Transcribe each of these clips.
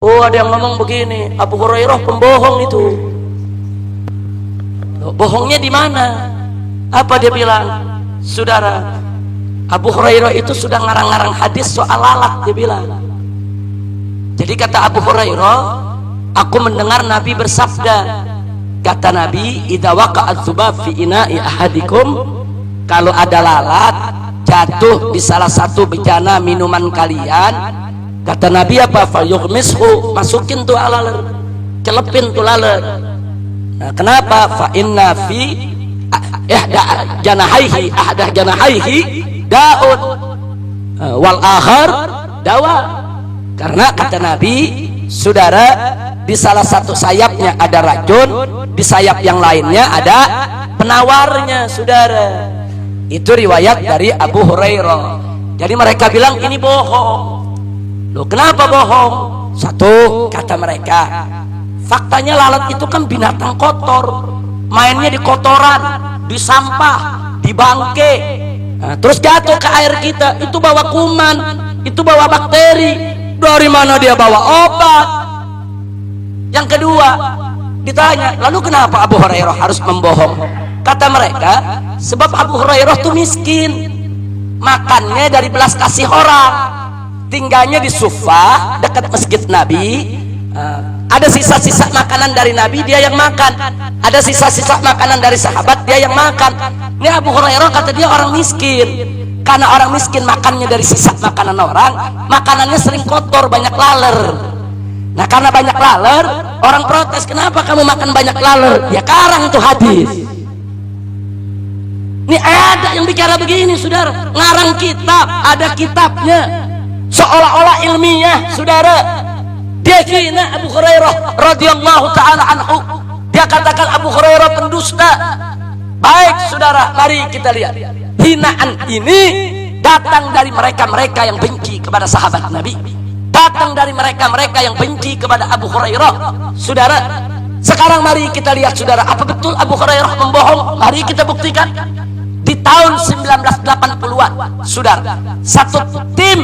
Oh, ada yang ngomong begini, Abu Hurairah pembohong itu. Loh, bohongnya di mana? Apa dia bilang? Saudara, Abu Hurairah itu sudah ngarang-ngarang hadis soal lalat, dia bilang. Jadi kata Abu Hurairah, aku mendengar Nabi bersabda, kata Nabi, idza waqa'at dzubab fi ina'i ahadikum, kalau ada lalat jatuh di salah satu bejana minuman kalian, kata Nabi apa? Falyughmishu, masukin tuh laler, celepin tuh laler. Nah, kenapa? Fa inna fi ahdah janahaihi daun wal akhar dawa. Karena kata Nabi, saudara, di salah satu sayapnya ada racun, di sayap yang lainnya ada penawarnya, saudara. Itu riwayat dari Abu Hurairah. Jadi mereka bilang ini bohong. Loh, kenapa bohong? Satu, kata mereka, faktanya lalat itu kan binatang kotor, mainnya di kotoran, di sampah, di bangke. Nah, terus jatuh ke air kita, itu bawa kuman, itu bawa bakteri. Dari mana dia bawa obat? Yang kedua, ditanya, lalu kenapa Abu Hurairah harus membohong? Kata mereka, sebab Abu Hurairah tuh miskin, makannya dari belas kasih orang, tinggalnya di Sufah dekat masjid Nabi. Ada sisa-sisa makanan dari Nabi, dia yang makan. Ada sisa-sisa makanan dari sahabat, dia yang makan. Ini Abu Hurairah kata dia orang miskin. Karena orang miskin makannya dari sisa makanan orang, makanannya sering kotor, banyak laler. Nah, karena banyak laler, orang protes, kenapa kamu makan banyak laler? Ya karang itu hadis. Ini ada yang bicara begini, saudara, ngarang kitab, ada kitabnya, seolah-olah ilmiah, saudara. Dia hina Abu Hurairah radhiyallahu taala anhu. Dia katakan Abu Hurairah pendusta. Baik, saudara, mari kita lihat. Hinaan ini datang dari mereka-mereka yang benci kepada sahabat Nabi, datang dari mereka-mereka yang benci kepada Abu Hurairah. Saudara, sekarang mari kita lihat, saudara, apa betul Abu Hurairah membohong? Mari kita buktikan. Di tahun 1980-an, saudara, satu tim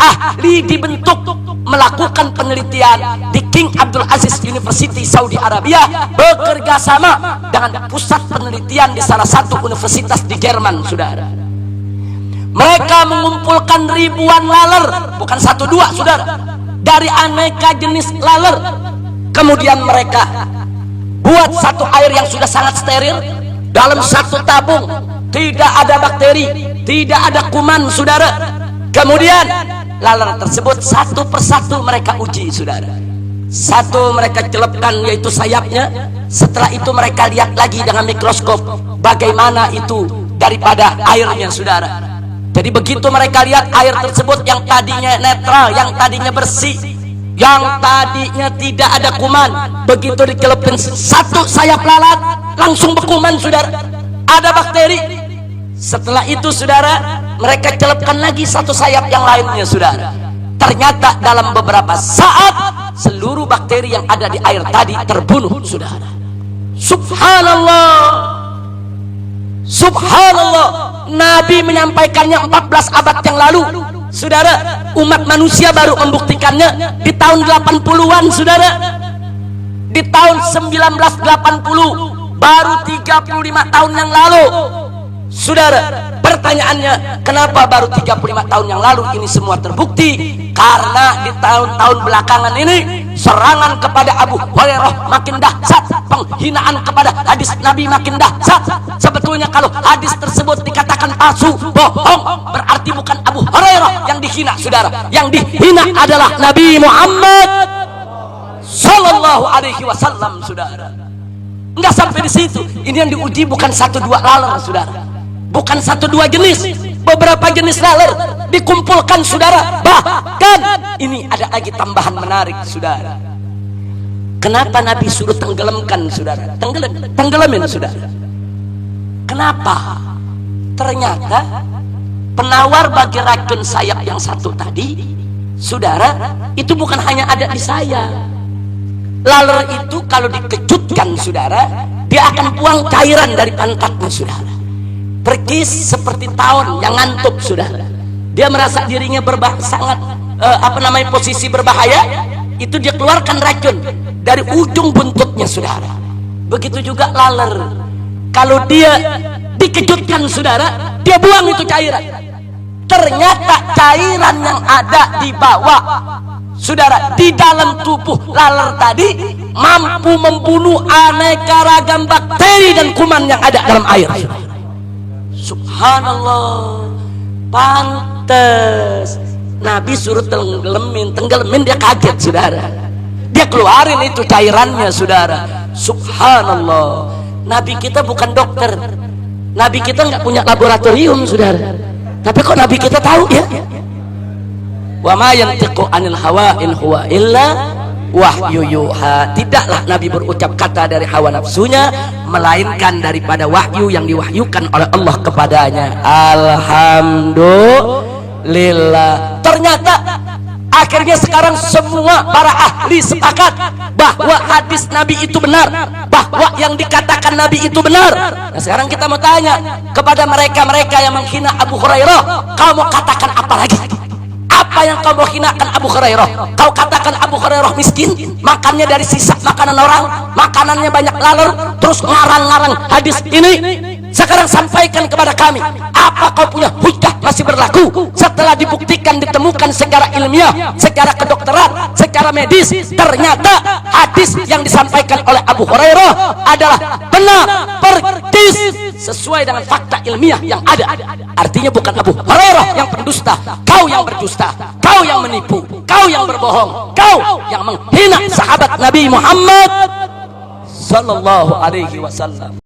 ahli dibentuk melakukan penelitian di King Abdul Aziz University Saudi Arabia, bekerja sama dengan pusat penelitian di salah satu universitas di Jerman, saudara. Mereka mengumpulkan ribuan laler, bukan satu dua, saudara, dari aneka jenis laler. Kemudian mereka buat satu air yang sudah sangat steril, dalam satu tabung, tidak ada bakteri, tidak ada kuman, saudara. Kemudian laler tersebut satu persatu mereka uji, saudara. Satu mereka celupkan, yaitu sayapnya. Setelah itu mereka lihat lagi dengan mikroskop bagaimana itu daripada airnya, saudara. Jadi begitu mereka lihat air tersebut yang tadinya netral, yang tadinya bersih, yang tadinya tidak ada kuman, begitu dicelupkan satu sayap lalat langsung berkuman, saudara. Ada bakteri. Setelah itu, saudara, mereka celupkan lagi satu sayap yang lainnya, saudara. Ternyata dalam beberapa saat seluruh bakteri yang ada di air tadi terbunuh, saudara. Subhanallah, subhanallah. Nabi menyampaikannya 14 abad yang lalu, saudara. Umat manusia baru membuktikannya di tahun 80-an, saudara. Di tahun 1980, baru 35 tahun yang lalu, saudara. Pertanyaannya, kenapa baru 35 tahun yang lalu ini semua terbukti? Karena di tahun-tahun belakangan ini serangan kepada Abu Hurairah makin dahsyat, penghinaan kepada hadis Nabi makin dahsyat. Sebetulnya kalau hadis tersebut dikatakan palsu, bohong, berarti bukan Abu Hurairah yang dihina, saudara. Yang dihina adalah Nabi Muhammad sallallahu alaihi wasallam, saudara. Enggak sampai di situ. Ini yang diuji bukan satu dua laler, saudara. Bukan satu dua jenis, beberapa jenis laler dikumpulkan, saudara. Bahkan ini ada lagi tambahan menarik, saudara. Kenapa Nabi suruh tenggelamkan, saudara? Tenggelamin, saudara. Kenapa? Ternyata penawar bagi racun sayap yang satu tadi, saudara, itu bukan hanya ada di saya. Laler itu kalau dikejutkan, saudara, dia akan buang cairan dari pantatnya, saudara. Pergi seperti tawon yang ngantuk, saudara. Dia merasa dirinya sangat posisi berbahaya. itu dia keluarkan racun dari ujung buntutnya, saudara. Begitu juga laler, kalau dia dikejutkan, saudara, dia buang itu cairan. Ternyata cairan yang ada di bawah, saudara, di dalam tubuh laler tadi mampu membunuh aneka ragam bakteri dan kuman yang ada dalam air. Subhanallah. Pantes Nabi suruh tenggelamin, dia kaget, saudara. Dia keluarin itu cairannya, saudara. Subhanallah. Nabi kita bukan dokter, Nabi kita nggak punya laboratorium, saudara. Tapi kok Nabi kita tahu ya? Wa ma yantiqu anil hawa in huwa illa wahyu yuha. Tidaklah Nabi berucap kata dari hawa nafsunya, melainkan daripada wahyu yang diwahyukan oleh Allah kepadanya. Alhamdulillah. Ternyata akhirnya sekarang semua para ahli sepakat bahwa hadis Nabi itu benar, bahwa yang dikatakan Nabi itu benar. Nah, sekarang kita mau tanya kepada mereka-mereka yang menghina Abu Hurairah, kau mau katakan apa lagi? Apa yang kau mau hinakan Abu Hurairah? Kau katakan Abu Hurairah miskin, makannya dari sisa makanan orang, makanannya banyak laler, terus ngarang-ngarang hadis ini. Sekarang sampaikan kepada kami, apa kau punya hujah masih berlaku setelah dibuktikan, ditemukan secara ilmiah, secara kedokteran, secara medis, ternyata hadis yang disampaikan oleh Abu Hurairah adalah benar, persis sesuai dengan fakta ilmiah yang ada. Artinya bukan Abu Hurairah yang pendusta, kau yang berdusta, kau yang menipu, kau yang berbohong, kau yang menghina sahabat Nabi Muhammad sallallahu alaihi wasallam.